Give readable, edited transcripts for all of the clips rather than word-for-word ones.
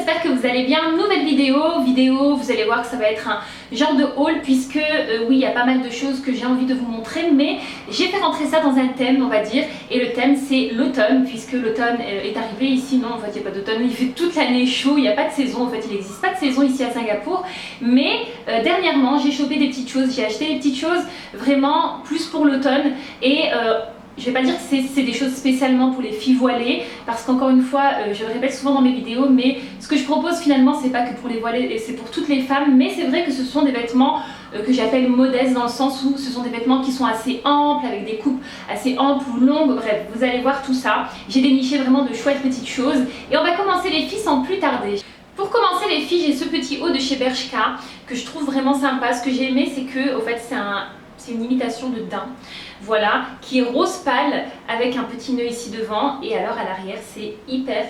j'espère que vous allez bien. Nouvelle vidéo, vous allez voir que ça va être un genre de haul puisque oui, il y a pas mal de choses que j'ai envie de vous montrer, mais j'ai fait rentrer ça dans un thème, on va dire, et le thème c'est l'automne, puisque l'automne est arrivé ici. Non, en fait il n'y a pas d'automne, il fait toute l'année chaud, il n'y a pas de saison, en fait il n'existe pas de saison ici à Singapour, mais dernièrement j'ai chopé des petites choses, j'ai acheté des petites choses vraiment plus pour l'automne et je vais pas dire que c'est des choses spécialement pour les filles voilées, parce qu'encore une fois, je le répète souvent dans mes vidéos, mais ce que je propose finalement c'est pas que pour les voilées, et c'est pour toutes les femmes, mais c'est vrai que ce sont des vêtements que j'appelle modestes, dans le sens où ce sont des vêtements qui sont assez amples, avec des coupes assez amples ou longues, bref, vous allez voir tout ça. J'ai déniché vraiment de chouettes petites choses, et on va commencer les filles sans plus tarder. Pour commencer les filles, j'ai ce petit haut de chez Bershka, que je trouve vraiment sympa. Ce que j'ai aimé, c'est que, au fait, c'est une imitation de daim, voilà, qui est rose pâle avec un petit nœud ici devant, et alors à l'arrière c'est hyper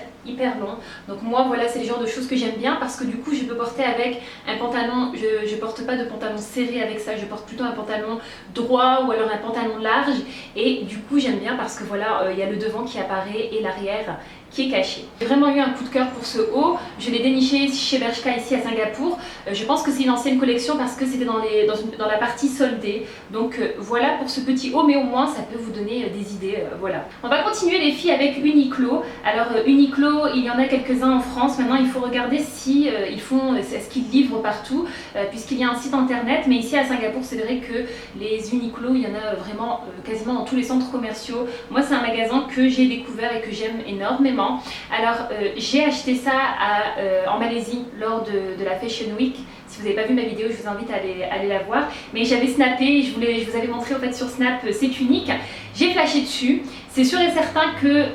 long. Donc moi voilà, c'est le genre de choses que j'aime bien, parce que du coup je peux porter avec un pantalon, je porte pas de pantalon serré avec ça, je porte plutôt un pantalon droit ou alors un pantalon large, et du coup j'aime bien parce que voilà, il y a le devant qui apparaît et l'arrière qui est caché. J'ai vraiment eu un coup de cœur pour ce haut, je l'ai déniché chez Bershka ici à Singapour. Je pense que c'est une ancienne collection parce que c'était dans la partie soldée. Donc voilà pour ce petit haut, mais au moins ça peut vous donner des idées, voilà. On va continuer les filles avec Uniqlo. Alors Uniqlo, il y en a quelques-uns en France, maintenant il faut regarder si est-ce qu'ils livrent partout, puisqu'il y a un site internet, mais ici à Singapour c'est vrai que les Uniqlo, il y en a vraiment quasiment dans tous les centres commerciaux. Moi c'est un magasin que j'ai découvert et que j'aime énormément. Alors j'ai acheté ça en Malaisie lors de la Fashion Week. Si vous n'avez pas vu ma vidéo, je vous invite à aller la voir. Mais j'avais snappé, je vous avais montré en fait sur Snap, c'est unique. J'ai flashé dessus. C'est sûr et certain que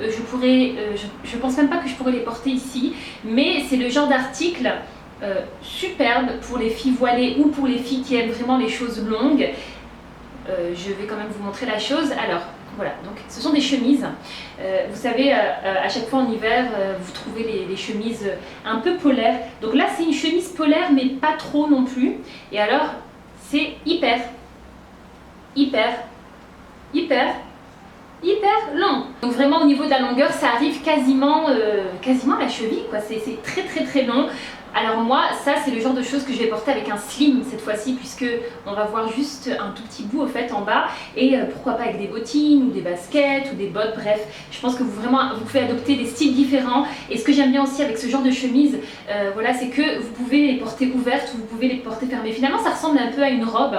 je pense même pas que je pourrais les porter ici. Mais c'est le genre d'article superbe pour les filles voilées ou pour les filles qui aiment vraiment les choses longues. Je vais quand même vous montrer la chose. Alors voilà, donc ce sont des chemises. Vous savez, à chaque fois en hiver, vous trouvez les chemises un peu polaires. Donc là, c'est une chemise polaire, mais pas trop non plus. Et alors, c'est hyper long. Donc vraiment au niveau de la longueur, ça arrive quasiment à la cheville, quoi. C'est très long. Alors moi, ça c'est le genre de choses que je vais porter avec un slim cette fois-ci, puisque on va voir juste un tout petit bout au fait en bas, et pourquoi pas avec des bottines ou des baskets ou des bottes, bref. Je pense que vous pouvez adopter des styles différents, et ce que j'aime bien aussi avec ce genre de chemise, voilà, c'est que vous pouvez les porter ouvertes ou vous pouvez les porter fermées. Finalement ça ressemble un peu à une robe.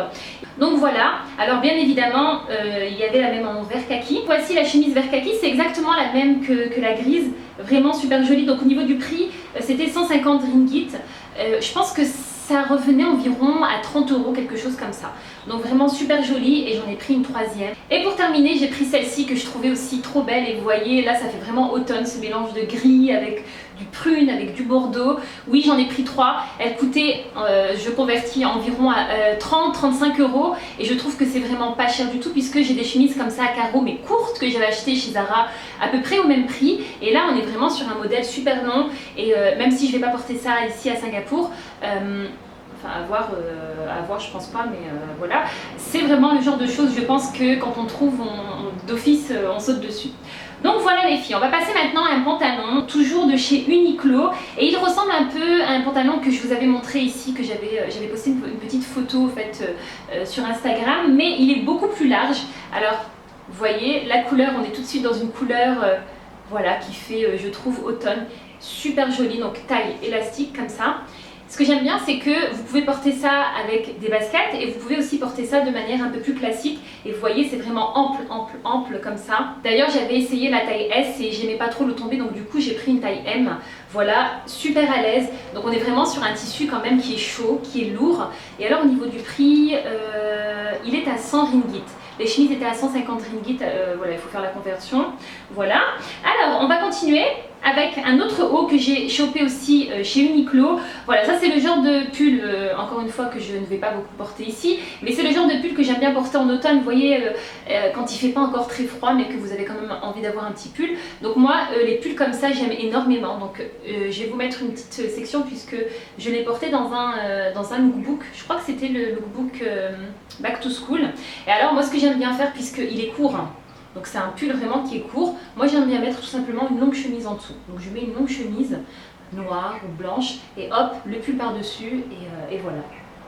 Donc voilà, alors bien évidemment, il y avait la même en vert kaki. Voici la chemise vert kaki, c'est exactement la même que la grise, vraiment super jolie. Donc au niveau du prix, c'était 150 ringgit. Je pense que ça revenait environ à 30 €, quelque chose comme ça. Donc vraiment super jolie, et j'en ai pris une troisième. Et pour terminer, j'ai pris celle-ci que je trouvais aussi trop belle, et vous voyez là ça fait vraiment automne, ce mélange de gris avec du prune, avec du bordeaux. Oui, j'en ai pris 3, elle coûtait, je convertis environ à 30-35 €, et je trouve que c'est vraiment pas cher du tout, puisque j'ai des chemises comme ça à carreaux mais courtes que j'avais achetées chez Zara à peu près au même prix, et là on est vraiment sur un modèle super long, et même si je vais pas porter ça ici à Singapour, enfin à voir je pense pas, mais voilà, c'est vraiment le genre de choses, je pense que quand on trouve, d'office on saute dessus. Donc voilà les filles, on va passer maintenant à un pantalon, toujours de chez Uniqlo, et il ressemble un peu à un pantalon que je vous avais montré ici, que j'avais posté une petite photo en fait sur Instagram, mais il est beaucoup plus large. Alors vous voyez la couleur, on est tout de suite dans une couleur voilà, qui fait je trouve automne, super jolie, donc taille élastique comme ça. Ce que j'aime bien, c'est que vous pouvez porter ça avec des baskets, et vous pouvez aussi porter ça de manière un peu plus classique, et vous voyez c'est vraiment ample comme ça. D'ailleurs j'avais essayé la taille S et j'aimais pas trop le tomber, donc du coup j'ai pris une taille M. Voilà, super à l'aise. Donc on est vraiment sur un tissu quand même qui est chaud, qui est lourd. Et alors au niveau du prix, il est à 100 ringgit. Les chemises étaient à 150 ringgit, voilà, il faut faire la conversion. Voilà. Alors on va continuer avec un autre haut que j'ai chopé aussi chez Uniqlo. Voilà, ça c'est le genre de pull, encore une fois, que je ne vais pas beaucoup porter ici, mais c'est le genre de pull que j'aime bien porter en automne, vous voyez, quand il fait pas encore très froid, mais que vous avez quand même envie d'avoir un petit pull. Donc moi, les pulls comme ça, j'aime énormément. Donc je vais vous mettre une petite section, puisque je l'ai porté dans un lookbook. Je crois que c'était le lookbook Back to School. Et alors moi, ce que j'aime bien faire, puisqu'il est court, hein, donc c'est un pull vraiment qui est court. Moi j'aime bien mettre tout simplement une longue chemise en dessous. Donc je mets une longue chemise noire ou blanche, et hop, le pull par-dessus, et voilà.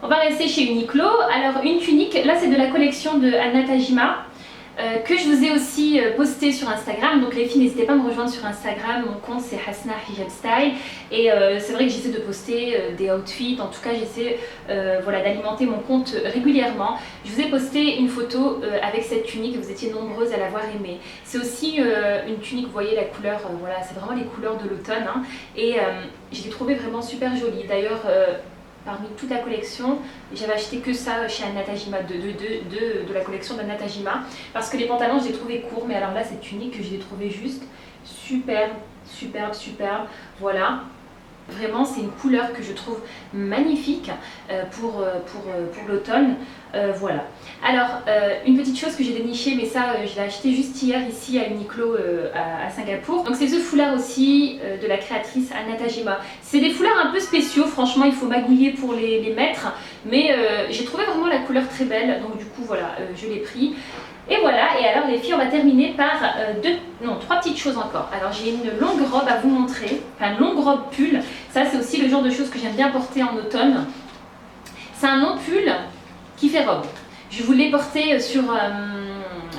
On va rester chez Uniqlo. Alors une tunique, là c'est de la collection de Anna Tajima, que je vous ai aussi posté sur Instagram. Donc les filles, n'hésitez pas à me rejoindre sur Instagram, mon compte c'est Hasna Hijab Style, et c'est vrai que j'essaie de poster des outfits, en tout cas j'essaie voilà, d'alimenter mon compte régulièrement. Je vous ai posté une photo avec cette tunique, vous étiez nombreuses à l'avoir aimée. C'est aussi une tunique, vous voyez la couleur, voilà, c'est vraiment les couleurs de l'automne, hein, et je l'ai trouvée vraiment super jolie. D'ailleurs, parmi toute la collection, j'avais acheté que ça chez Anna Tajima, de la collection d'Anna Tajima, parce que les pantalons je les trouvais courts, mais alors là cette tunique je l'ai trouvée juste superbe, superbe, superbe, voilà. Vraiment, c'est une couleur que je trouve magnifique pour l'automne. Voilà. Alors, une petite chose que j'ai dénichée, mais ça, je l'ai acheté juste hier ici à Uniqlo à Singapour. Donc, c'est ce foulard aussi de la créatrice Anna Tajima. C'est des foulards un peu spéciaux, franchement, il faut magouiller pour les mettre. Mais j'ai trouvé vraiment la couleur très belle, donc du coup, voilà, je l'ai pris. Et voilà, et alors les filles, on va terminer par trois petites choses encore. Alors j'ai une longue robe à vous montrer, enfin une longue robe pull. Ça c'est aussi le genre de choses que j'aime bien porter en automne. C'est un long pull qui fait robe. Je vous l'ai porté sur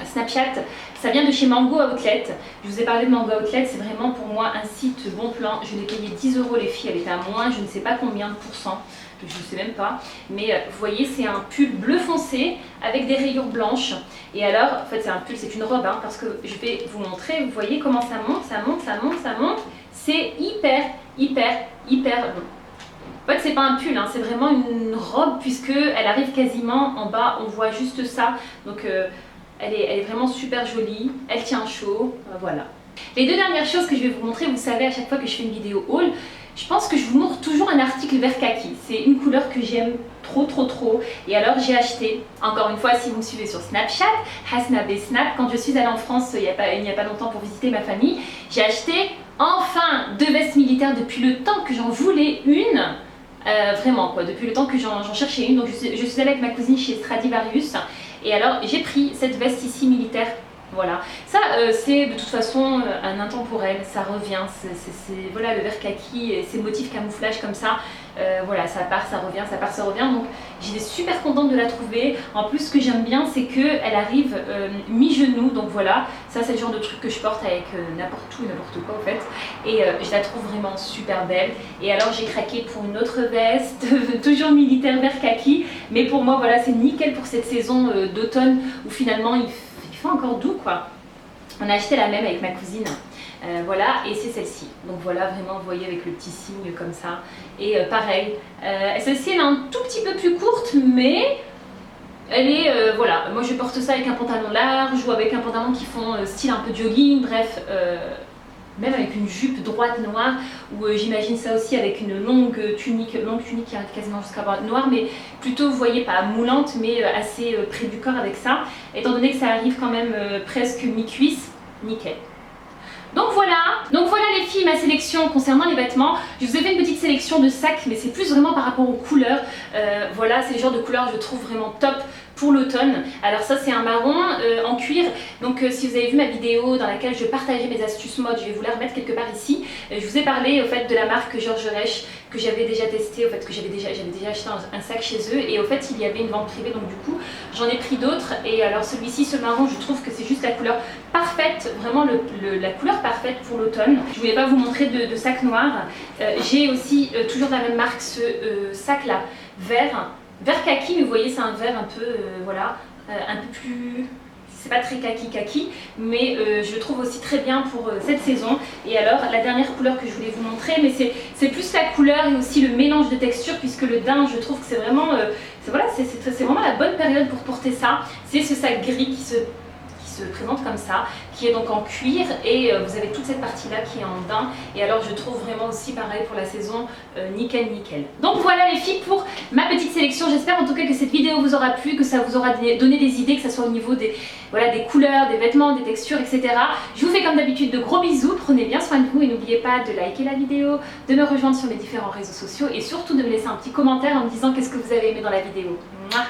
Snapchat. Ça vient de chez Mango Outlet. Je vous ai parlé de Mango Outlet, c'est vraiment pour moi un site bon plan. Je l'ai payé 10 € les filles, elle était à moins, je ne sais pas combien de pourcents. Je ne sais même pas, mais vous voyez c'est un pull bleu foncé avec des rayures blanches, et alors en fait c'est un pull, c'est une robe, hein, parce que je vais vous montrer, vous voyez comment ça monte, ça monte, ça monte, ça monte, c'est hyper long. En fait c'est pas un pull, hein, c'est vraiment une robe puisque elle arrive quasiment en bas, on voit juste ça, donc elle est vraiment super jolie, elle tient chaud, voilà. Les deux dernières choses que je vais vous montrer, vous savez à chaque fois que je fais une vidéo haul, je pense que je vous montre toujours un article vert kaki. C'est une couleur que j'aime trop. Et alors j'ai acheté, encore une fois si vous me suivez sur Snapchat, Hasna Snap, quand je suis allée en France il n'y a pas longtemps pour visiter ma famille, j'ai acheté enfin 2 vestes militaires depuis le temps que j'en voulais une. Vraiment quoi, depuis le temps que j'en cherchais une. Donc je suis allée avec ma cousine chez Stradivarius, et alors j'ai pris cette veste ici militaire. Voilà, ça c'est de toute façon un intemporel, ça revient, voilà le vert kaki et ces motifs camouflage comme ça, voilà, ça part, ça revient, ça part, ça revient, donc j'étais super contente de la trouver. En plus ce que j'aime bien c'est qu'elle arrive mi-genou, donc voilà, ça c'est le genre de truc que je porte avec n'importe où, n'importe quoi en fait, et je la trouve vraiment super belle. Et alors j'ai craqué pour une autre veste, toujours militaire vert kaki, mais pour moi voilà c'est nickel pour cette saison d'automne où finalement il fait encore doux quoi. On a acheté la même avec ma cousine, voilà, et c'est celle-ci. Donc voilà, vraiment vous voyez avec le petit signe comme ça. Et pareil, celle-ci elle est un tout petit peu plus courte, mais elle est, voilà, moi je porte ça avec un pantalon large ou avec un pantalon qui font style un peu jogging, bref, même avec une jupe droite noire, ou j'imagine ça aussi avec une longue tunique qui arrive quasiment jusqu'à bras noir, mais plutôt vous voyez pas moulante mais assez près du corps avec ça, étant donné que ça arrive quand même presque mi-cuisse, nickel. Donc voilà les filles, ma sélection concernant les vêtements. Je vous ai fait une petite sélection de sacs, mais c'est plus vraiment par rapport aux couleurs. Voilà, c'est le genre de couleurs que je trouve vraiment top pour l'automne. Alors ça c'est un marron en cuir, donc si vous avez vu ma vidéo dans laquelle je partageais mes astuces mode, je vais vous la remettre quelque part ici. Je vous ai parlé au fait de la marque Georges Reich que j'avais déjà testé, au fait que j'avais déjà acheté un sac chez eux, et au fait il y avait une vente privée, donc du coup j'en ai pris d'autres. Et alors celui-ci, ce marron, je trouve que c'est juste la couleur parfaite, vraiment la couleur parfaite pour l'automne. Je voulais pas vous montrer de sac noir. J'ai aussi toujours de la même marque ce sac là, vert kaki, mais vous voyez c'est un vert un peu, voilà, un peu plus, c'est pas très kaki, mais je le trouve aussi très bien pour cette saison. Et alors la dernière couleur que je voulais vous montrer, mais c'est plus la couleur et aussi le mélange de texture, puisque le daim, je trouve que c'est vraiment, voilà, c'est vraiment la bonne période pour porter ça. C'est ce sac gris qui se présente comme ça, qui est donc en cuir, et vous avez toute cette partie là qui est en daim. Et alors je trouve vraiment aussi pareil pour la saison, nickel. Donc voilà les filles pour ma petite sélection. J'espère en tout cas que cette vidéo vous aura plu, que ça vous aura donné des idées, que ce soit au niveau des, voilà, des couleurs, des vêtements, des textures, etc. Je vous fais comme d'habitude de gros bisous, prenez bien soin de vous et n'oubliez pas de liker la vidéo, de me rejoindre sur mes différents réseaux sociaux et surtout de me laisser un petit commentaire en me disant qu'est-ce que vous avez aimé dans la vidéo. Mouah.